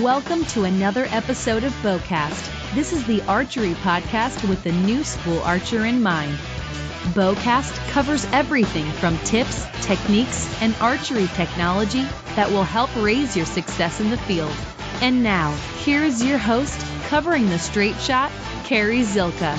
Welcome to another episode of Bowcast. This is the archery podcast with the new school archer in mind. Bowcast covers everything from tips, techniques, and archery technology that will help raise your success in the field. And now, here is your host, covering the straight shot, Carrie Zilka.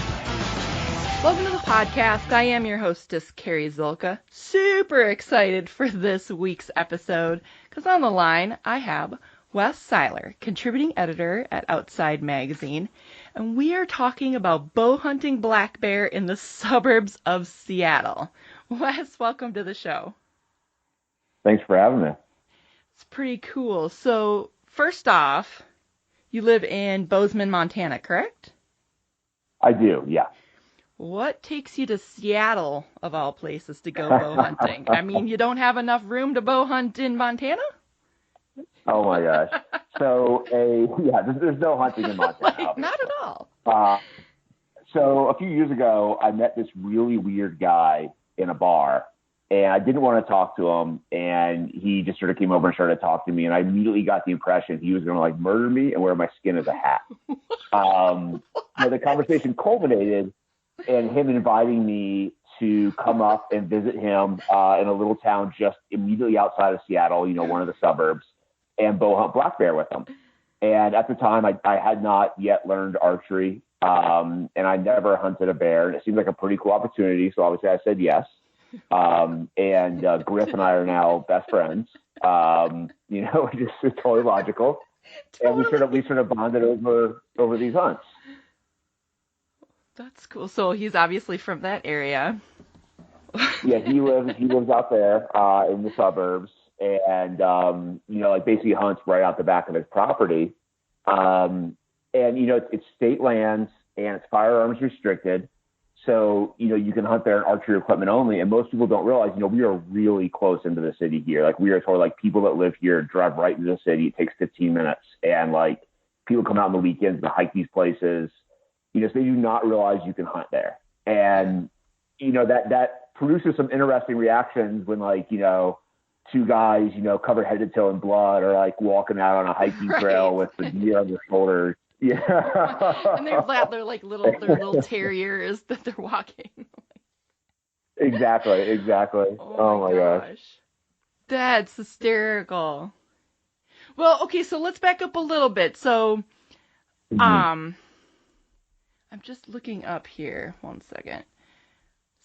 Welcome to the podcast. I am your hostess, Carrie Zilka. Super excited for this week's episode, because on the line I have Wes Siler, contributing editor at Outside Magazine, and we are talking about bow hunting black bear in the suburbs of Seattle. Wes, welcome to the show. Thanks for having me. It's pretty cool. So, first off, you live in Bozeman, Montana, correct? I do, yeah. What takes you to Seattle, of all places, to go bow hunting? I mean, you don't have enough room to bow hunt in Montana? Oh my gosh. So, there's no hunting in Montana. Not at all. So a few years ago, I met this really weird guy in a bar, and I didn't want to talk to him, and he just sort of came over and started talking to me, and I immediately got the impression he was going to murder me and wear my skin as a hat. The conversation culminated in him inviting me to come up and visit him in a little town just immediately outside of Seattle, one of the suburbs, and bow hunt black bear with him. And at the time, I had not yet learned archery, and I never hunted a bear. And it seemed like a pretty cool opportunity, so obviously I said yes. And Griff and I are now best friends. It's totally logical. And we sort of bonded over these hunts. That's cool. So he's obviously from that area. Yeah, he lives out there in the suburbs, and basically hunts right out the back of his property. It's state lands and it's firearms restricted. So, you can hunt there in archery equipment only. And most people don't realize, we are really close into the city here. We are told people that live here drive right into the city. It takes 15 minutes. And people come out on the weekends to hike these places. So they do not realize you can hunt there. And, that produces some interesting reactions when two guys, covered head to toe in blood are walking out on a hiking trail with the deer on their shoulders. Yeah. And they're like little terriers that they're walking. Exactly. Oh my gosh. That's hysterical. Well, okay, so let's back up a little bit. So, I'm just looking up here. 1 second.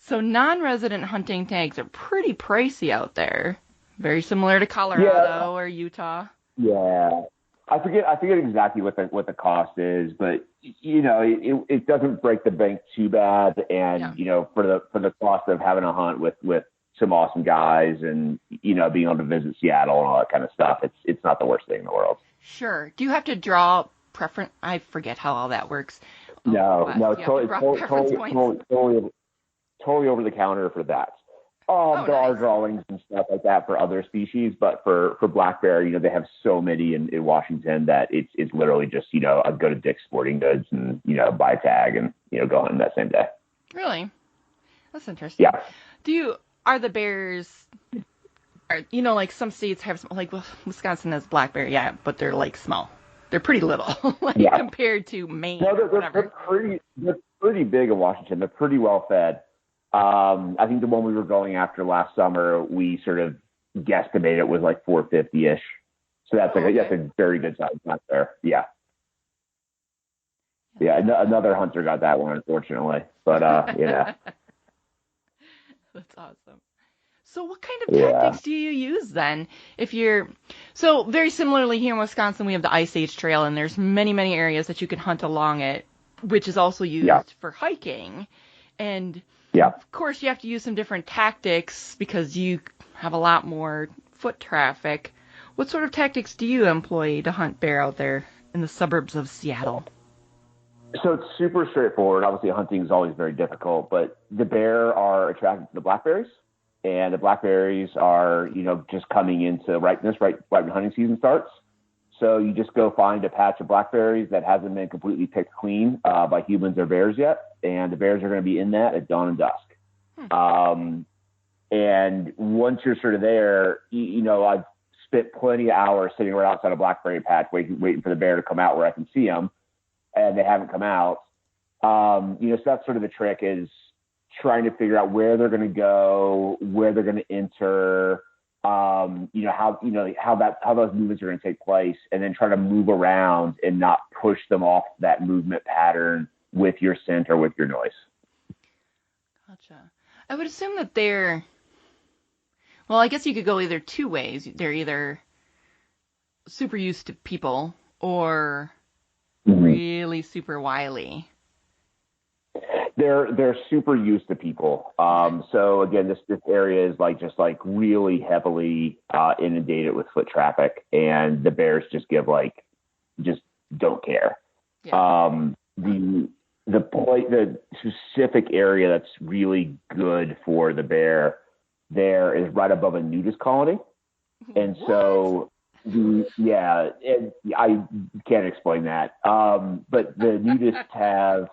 So non-resident hunting tags are pretty pricey out there. Very similar to Colorado or Utah. Yeah. I forget exactly what the cost is, but it doesn't break the bank too bad. And for the cost of having a hunt with some awesome guys and being able to visit Seattle and all that kind of stuff, it's not the worst thing in the world. Sure. Do you have to draw preference? I forget how all that works. No, it's totally over the counter for that. There are drawings and stuff like that for other species, but for black bear, they have so many in Washington that it's literally just, I go to Dick's Sporting Goods and, buy a tag and, go hunt that same day. Really? That's interesting. Yeah. Are the bears, some states have, Wisconsin has black bear, yeah, but they're small. They're pretty little, compared to Maine. No, they're pretty big in Washington. They're pretty well fed. I think the one we were going after last summer, we sort of guesstimated it was 450-ish. So that's that's a very good size hunt there. Yeah. Yeah. Another hunter got that one, unfortunately, but yeah. That's awesome. So what kind of tactics do you use then? So very similarly here in Wisconsin, we have the Ice Age Trail, and there's many, many areas that you can hunt along it, which is also used for hiking. And of course, you have to use some different tactics because you have a lot more foot traffic. What sort of tactics do you employ to hunt bear out there in the suburbs of Seattle? So it's super straightforward. Obviously, hunting is always very difficult, but the bear are attracted to the blackberries, and the blackberries are, just coming into ripeness right when hunting season starts. So you just go find a patch of blackberries that hasn't been completely picked clean by humans or bears yet, and the bears are going to be in that at dawn and dusk. And once you're sort of there, I've spent plenty of hours sitting right outside a blackberry patch waiting for the bear to come out where I can see them, and they haven't come out. So that's sort of the trick, is trying to figure out where they're going to go, where they're going to enter, how those movements are going to take place, and then try to move around and not push them off that movement pattern with your scent or with your noise. Gotcha. I would assume that well, I guess you could go either two ways. They're either super used to people or really super wily. They're super used to people. So again, this area is just really heavily inundated with foot traffic, and the bears just just don't care. Yeah. The specific area that's really good for the bear there is right above a nudist colony. And so and I can't explain that. But the nudists have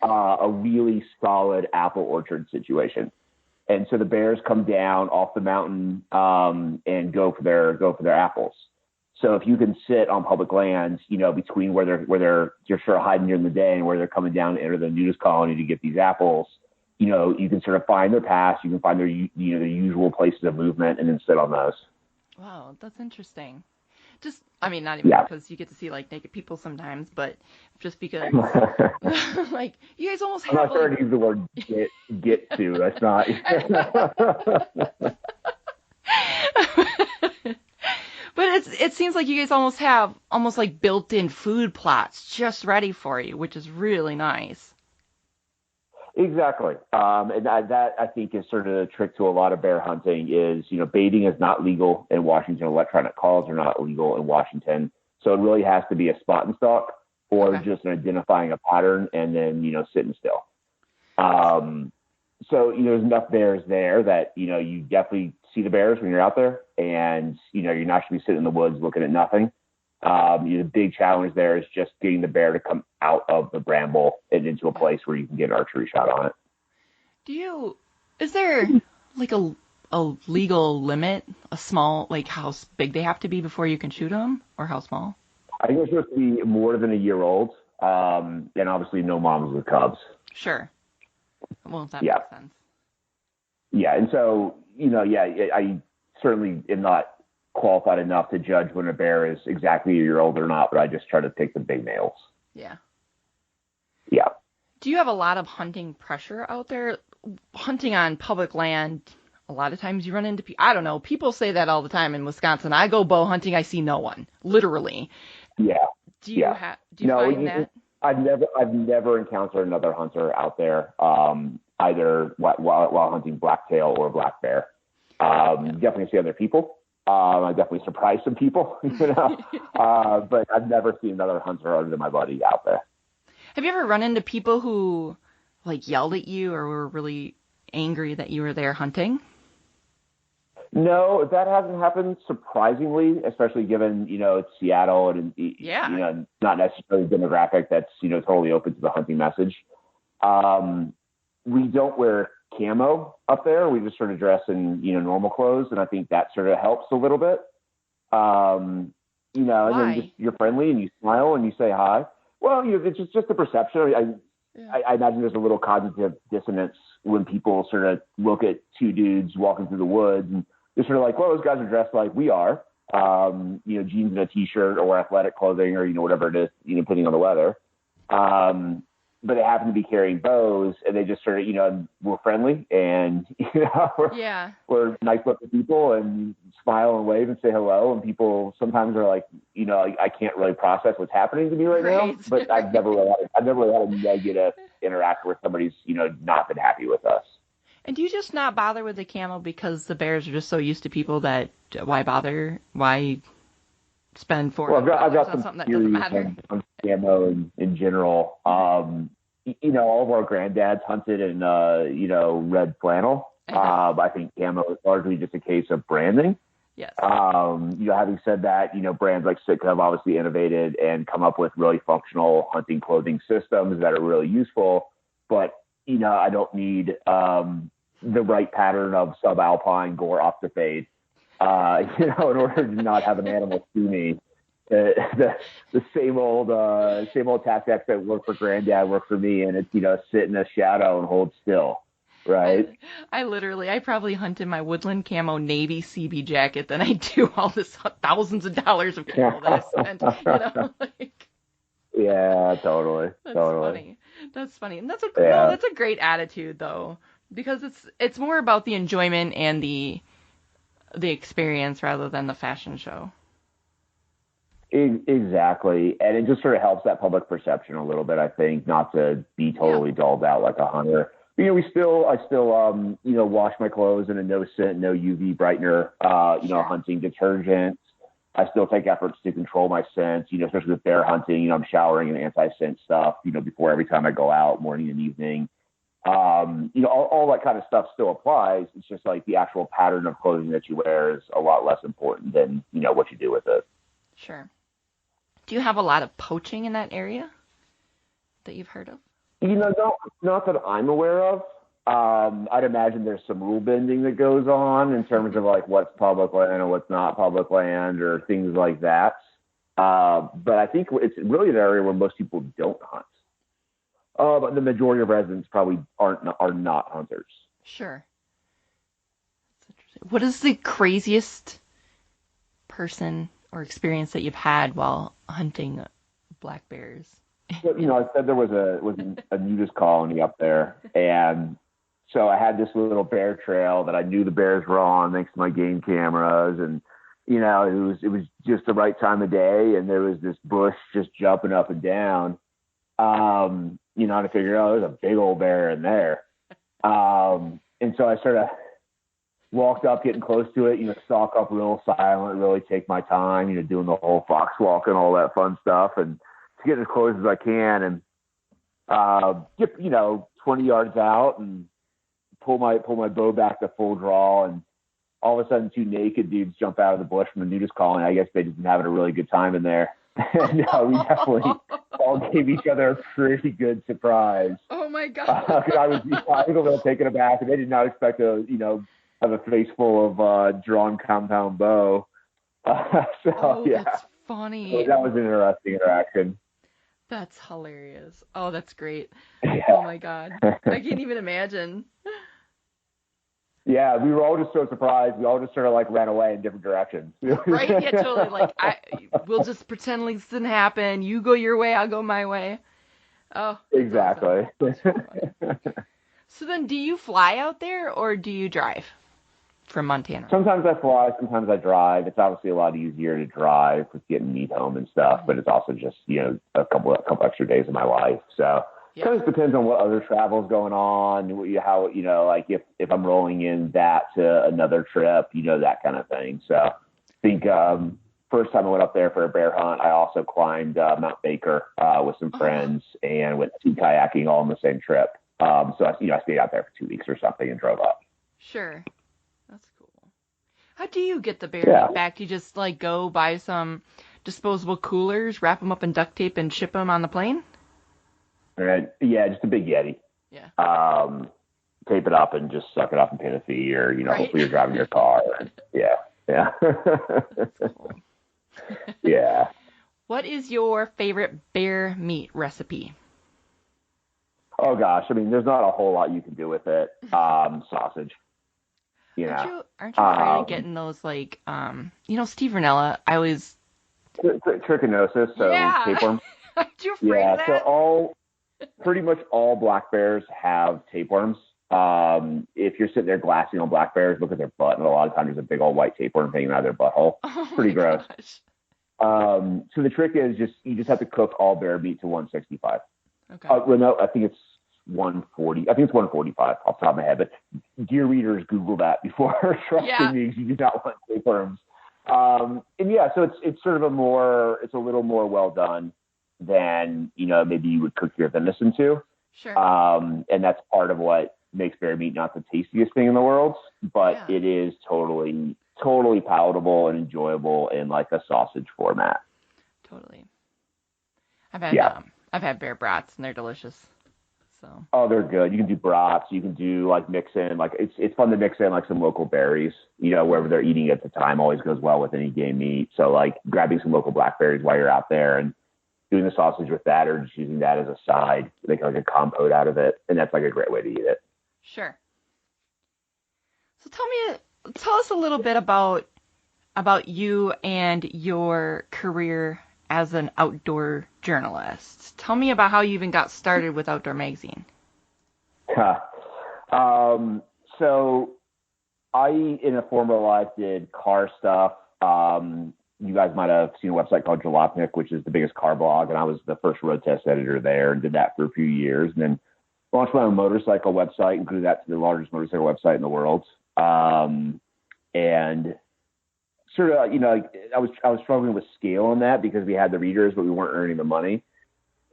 a really solid apple orchard situation. And so the bears come down off the mountain and go for their apples. So if you can sit on public lands, between where they're sort of hiding during the day and where they're coming down to enter the nudist colony to get these apples, you can sort of find their paths, you can find their their usual places of movement, and then sit on those. Wow, that's interesting. Not even because you get to see naked people sometimes, but just because you guys almost have. I'm not sure to use the word get to. That's not. But it seems like you guys almost have built-in food plots just ready for you, which is really nice. Exactly. And that I think is sort of the trick to a lot of bear hunting is, baiting is not legal in Washington. Electronic calls are not legal in Washington. So it really has to be a spot and stalk or just identifying a pattern and then, sitting still. So, there's enough bears there that, you definitely see the bears when you're out there, and, you're not going to be sitting in the woods looking at nothing. The big challenge there is just getting the bear to come out of the bramble and into a place where you can get an archery shot on it. Is there a legal limit, a small, how big they have to be before you can shoot them, or how small? I think they're supposed to be more than a year old, and obviously no moms with cubs. Sure. Well, that makes sense. Yeah, and so, I certainly am not qualified enough to judge when a bear is exactly a year old or not, but I just try to pick the big males. Yeah. Yeah. Do you have a lot of hunting pressure out there? Hunting on public land, a lot of times you run into people say that all the time in Wisconsin. I go bow hunting, I see no one, literally. Yeah. Do you find that? I've never encountered another hunter out there, either while hunting blacktail or black bear. Definitely see other people. I definitely surprised some people, but I've never seen another hunter other than my buddy out there. Have you ever run into people who yelled at you or were really angry that you were there hunting? No, that hasn't happened, surprisingly, especially given, it's Seattle and, not necessarily a demographic that's, totally open to the hunting message. We don't wear camo up there. We just sort of dress in, normal clothes. And I think that sort of helps a little bit. And then you're friendly and you smile and you say hi. Well, it's just a perception. I imagine there's a little cognitive dissonance when people sort of look at two dudes walking through the woods and they're sort of well, those guys are dressed like we are, jeans and a t-shirt or athletic clothing or, whatever it is, depending on the weather. But they happen to be carrying bows and they just sort of, we're friendly and, we're nice looking people and smile and wave and say hello. And people sometimes are I can't really process what's happening to me right now, but I've never really had a negative interaction where somebody's, not been happy with us. And do you just not bother with the camo because the bears are just so used to people that why bother? Why spend $400 on something that doesn't matter? On camo in general. All of our granddads hunted in, red flannel. I think camo is largely just a case of branding. Yes. Having said that, brands like Sitka have obviously innovated and come up with really functional hunting clothing systems that are really useful. But, I don't need the right pattern of subalpine gore optifade in order to not have an animal sue me. The same old tactics that work for Granddad work for me, and it's sit in a shadow and hold still, right? I probably hunt in my woodland camo navy CB jacket than I do all this thousands of dollars of camo that I spent. Yeah, totally. That's totally. funny. That's funny, and that's a great attitude though, because it's more about the enjoyment and the experience rather than the fashion show. Exactly. And it just sort of helps that public perception a little bit, I think, not to be totally dulled out like a hunter. But, I still wash my clothes in a no scent, no UV brightener, hunting detergent. I still take efforts to control my scents, especially with bear hunting. I'm showering in anti-scent stuff, before every time I go out, morning and evening. All that kind of stuff still applies. It's just like the actual pattern of clothing that you wear is a lot less important than, what you do with it. Sure. Do you have a lot of poaching in that area that you've heard of? Not that I'm aware of. I'd imagine there's some rule bending that goes on in terms of like what's public land and what's not public land or things like that. But I think it's really an area where most people don't hunt. But the majority of residents probably are not hunters. Sure. That's interesting. What is the craziest person or experience that you've had while hunting black bears? Well, I said there was a nudist colony up there, and so I had this little bear trail that I knew the bears were on thanks to my game cameras, and it was just the right time of day, and there was this bush just jumping up and down. And I figured, there's a big old bear in there, and so I sort of walked up, getting close to it, stalk up real silent, really take my time, doing the whole fox walk and all that fun stuff, and to get as close as I can, and get 20 yards out and pull my bow back to full draw, and all of a sudden 2 naked dudes jump out of the bush from the nudist colony. I guess they'd just been having a really good time in there. And we definitely all gave each other a pretty good surprise. Oh my god! Because I was a little taken aback, and they did not expect to have a face full of drawn compound bow. That's funny. So that was an interesting interaction. That's hilarious. Oh, that's great. Yeah. Oh my god. I can't even imagine. Yeah, we were all just so surprised. We all just sort of like ran away in different directions. Right? Yeah, totally. Like, we'll just pretend like this didn't happen. You go your way, I'll go my way. Oh, exactly. Awesome. So then, do you fly out there or do you drive from Montana? Sometimes I fly, sometimes I drive. It's obviously a lot easier to drive with getting meat home and stuff, but it's also just a couple extra days of my life. So. Yeah. Kind of depends on what other travel's going on, how like if I'm rolling in that to another trip, that kind of thing. So I think first time I went up there for a bear hunt, I also climbed Mount Baker with some friends and went sea kayaking all on the same trip. So I stayed out there for 2 weeks or something and drove up. Sure, that's cool. How do you get the bear meat back? Do you just like go buy some disposable coolers, wrap them up in duct tape, and ship them on the plane? Yeah, just a big Yeti. Yeah. Tape it up and just suck it up and pay the fee, or right. Hopefully you're driving your car. Yeah. That's cool. Yeah. What is your favorite bear meat recipe? Oh gosh, I mean, there's not a whole lot you can do with it. Sausage. Aren't you afraid of getting those like Steve Rinella? I always trichinosis, so tapeworm. Aren't you afraid of that? So pretty much all black bears have tapeworms. If you're sitting there glassing on black bears, look at their butt, and a lot of times there's a big old white tapeworm hanging out of their butthole. Pretty gross. So the trick is you just have to cook all bear meat to 165. Okay. No, I think it's 140. I think it's 145 off the top of my head, but dear readers, Google that before trusting me. You do not want tapeworms. So it's sort of it's a little more well done than maybe you would cook your venison to. Sure. And that's part of what makes bear meat not the tastiest thing in the world, but it is totally palatable and enjoyable in like a sausage format. Totally. I've had bear brats and they're delicious. So. Oh, they're good. You can do brats. You can do like mix in, like it's fun to mix in like some local berries, wherever they're eating at the time always goes well with any game meat. So like grabbing some local blackberries while you're out there and doing the sausage with that, or just using that as a side, make like a compote out of it. And that's like a great way to eat it. Sure. So tell us a little bit about you and your career as an outdoor journalist. Tell me about how you even got started with Outdoor Magazine. So I, in a former life, did car stuff. You guys might have seen a website called Jalopnik, which is the biggest car blog, and I was the first road test editor there and did that for a few years, and then launched my own motorcycle website and grew that to the largest motorcycle website in the world. And sort of, I was struggling with scale on that because we had the readers, but we weren't earning the money.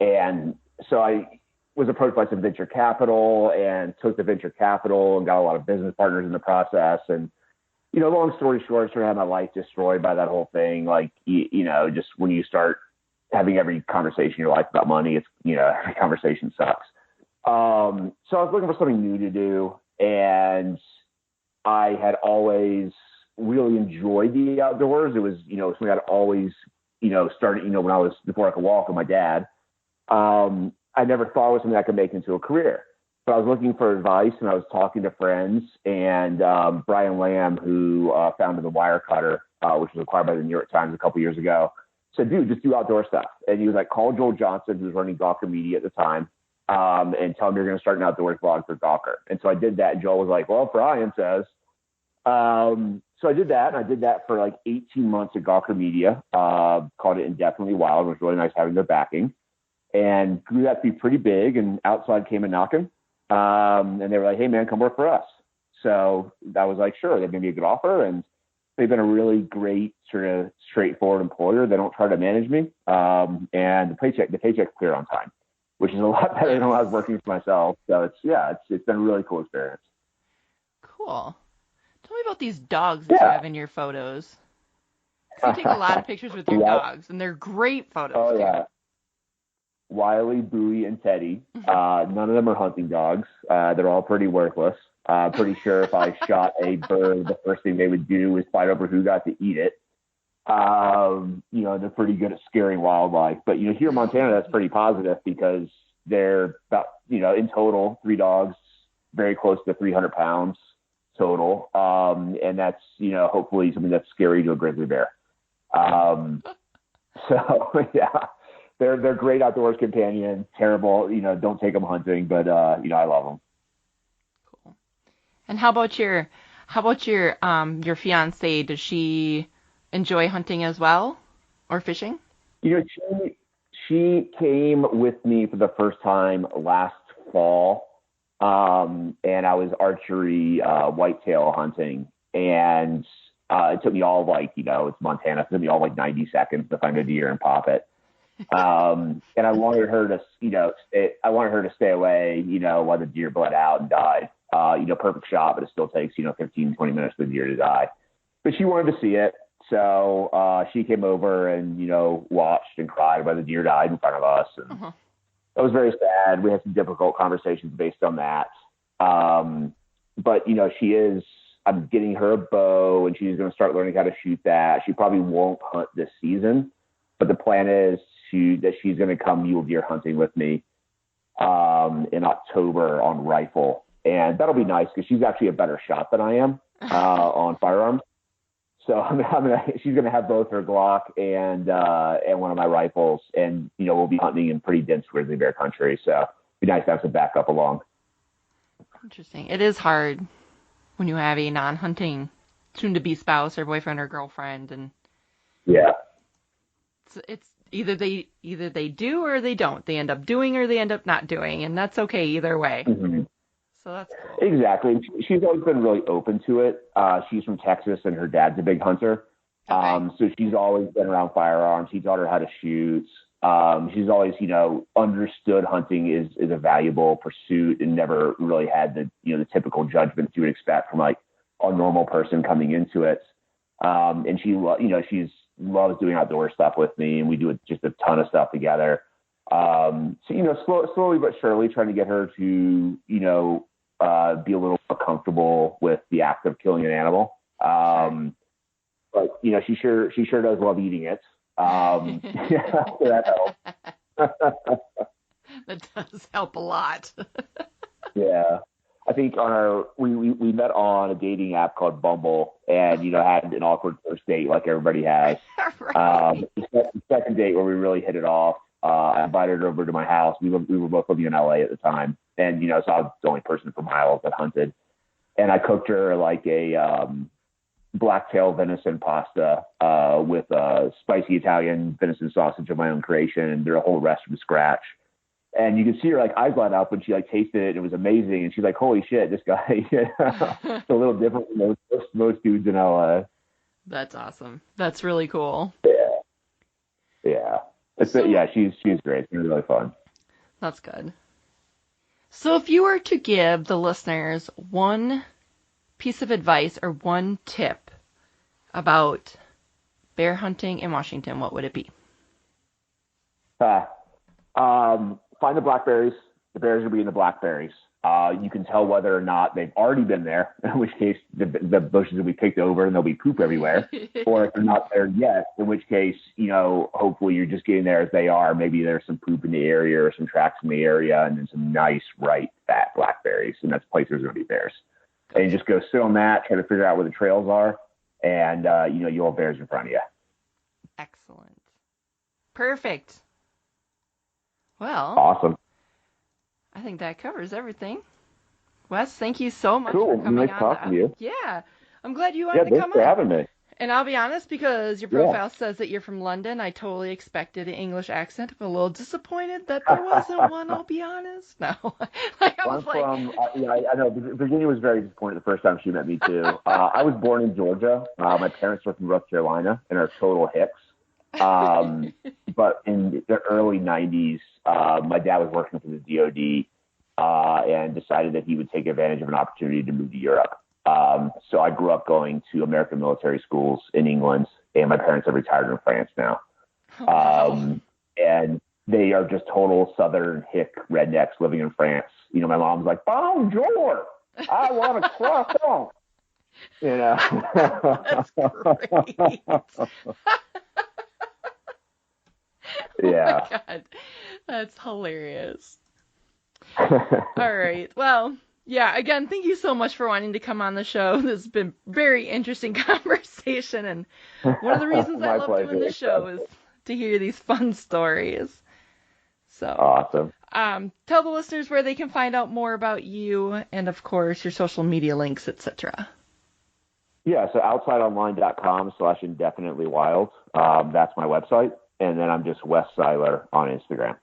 And so I was approached by some venture capital and took the venture capital and got a lot of business partners in the process. And, long story short, sort of had my life destroyed by that whole thing. Like, just when you start having every conversation in your life about money, it's, every conversation sucks. So I was looking for something new to do, and I had always really enjoyed the outdoors. It was, something I'd always, started, when before I could walk with my dad. I never thought it was something I could make into a career. So I was looking for advice, and I was talking to friends, and Brian Lamb, who founded the Wirecutter, which was acquired by the New York Times a couple years ago, said, dude, just do outdoor stuff. And he was like, call Joel Johnson, who was running Gawker Media at the time, and tell him you're going to start an outdoors blog for Gawker. And so I did that, and Joel was like, well, Brian says. So I did that, and I did that for like 18 months at Gawker Media, called it Indefinitely Wild. It was really nice having their backing, and grew that to be pretty big, and Outside came a knocking. And they were like, hey, man, come work for us. So I was like, sure, they gave me a good offer, and they've been a really great, sort of straightforward employer. They don't try to manage me, and the paycheck's clear on time, which is a lot better than when I was working for myself. So it's been a really cool experience. Cool. Tell me about these dogs that you have in your photos. So you take a lot of pictures with your dogs, and they're great photos, too. Yeah. Wiley, Bowie, and Teddy. None of them are hunting dogs. They're all pretty worthless. Pretty sure if I shot a bird, the first thing they would do is fight over who got to eat it. They're pretty good at scaring wildlife. But, here in Montana, that's pretty positive because they're about, in total, 3 dogs, very close to 300 pounds total. And that's, hopefully something that's scary to a grizzly bear. So, yeah. They're great outdoors companions. Terrible, don't take them hunting, but I love them. Cool. And how about your fiance? Does she enjoy hunting as well, or fishing? She came with me for the first time last fall, and I was archery whitetail hunting, and it took me all it's Montana. It took me all 90 seconds to find a deer and pop it. And I wanted her to stay away, while the deer bled out and died. Perfect shot, but it still takes, 15, 20 minutes for the deer to die. But she wanted to see it. So, she came over and, watched and cried while the deer died in front of us. And It was very sad. We had some difficult conversations based on that. But, I'm getting her a bow, and she's going to start learning how to shoot that. She probably won't hunt this season, but the plan is that she's going to come mule deer hunting with me in October on rifle, and that'll be nice because she's actually a better shot than I am on firearms. So she's going to have both her Glock and one of my rifles, and we'll be hunting in pretty dense grizzly bear country. So it'd be nice to have some backup along. Interesting. It is hard when you have a non-hunting soon-to-be spouse or boyfriend or girlfriend, and yeah, it's either they do or they don't. They end up doing or they end up not doing, and that's okay either way. Mm-hmm. So that's cool. Exactly. She's always been really open to it. She's from Texas, and her dad's a big hunter. Okay. So she's always been around firearms. He taught her how to shoot. She's always, understood hunting is a valuable pursuit, and never really had the typical judgments you would expect from a normal person coming into it. And she loves doing outdoor stuff with me, and we do just a ton of stuff together. So, slowly but surely trying to get her to, be a little more comfortable with the act of killing an animal. But, she sure does love eating it. Yeah, so that helps. That does help a lot. Yeah. I think we met on a dating app called Bumble, and had an awkward first date like everybody has. Right. The second date where we really hit it off, I invited her over to my house. We were both living in LA at the time, and so I was the only person from miles that hunted, and I cooked her like a blacktail venison pasta with spicy Italian venison sausage of my own creation, and did a whole rest from scratch. And you could see her eyes light up when she tasted it, and it was amazing. And she's like, "Holy shit, this guy is a little different from most dudes in LA." That's awesome. That's really cool. Yeah. She's great. It's been really fun. That's good. So if you were to give the listeners one piece of advice or one tip about bear hunting in Washington, what would it be? Find the blackberries. The bears will be in the blackberries. You can tell whether or not they've already been there, in which case the bushes will be picked over and there'll be poop everywhere. Or if they're not there yet, in which case, hopefully you're just getting there as they are. Maybe there's some poop in the area or some tracks in the area, and then some nice, ripe, fat blackberries. And that's a place there's going to be bears. And you just go sit on that, try to figure out where the trails are, and, you'll have bears in front of you. Excellent. Perfect. Well, awesome. I think that covers everything. Wes, thank you so much for coming on. Nice talking to you. Yeah, I'm glad you wanted to come on. Thanks for having me. And I'll be honest, because your profile says that you're from London, I totally expected an English accent. I'm a little disappointed that there wasn't one, I'll be honest. No. I know, Virginia was very disappointed the first time she met me, too. I was born in Georgia. My parents were from North Carolina and are total hicks. But in the early 90s, my dad was working for the DOD and decided that he would take advantage of an opportunity to move to Europe. So I grew up going to American military schools in England, and my parents have retired in France now. And they are just total Southern hick rednecks living in France. My mom's like, "Bonjour, I want to cross off." That's great. Yeah. Oh my God. That's hilarious. All right. Well, yeah, again, thank you so much for wanting to come on the show. This has been very interesting conversation, and one of the reasons I love doing this show is to hear these fun stories. So awesome. Tell the listeners where they can find out more about you and, of course, your social media links, etc. Yeah, so outsideonline.com/indefinitelywild. That's my website. And then I'm just Wes Siler on Instagram.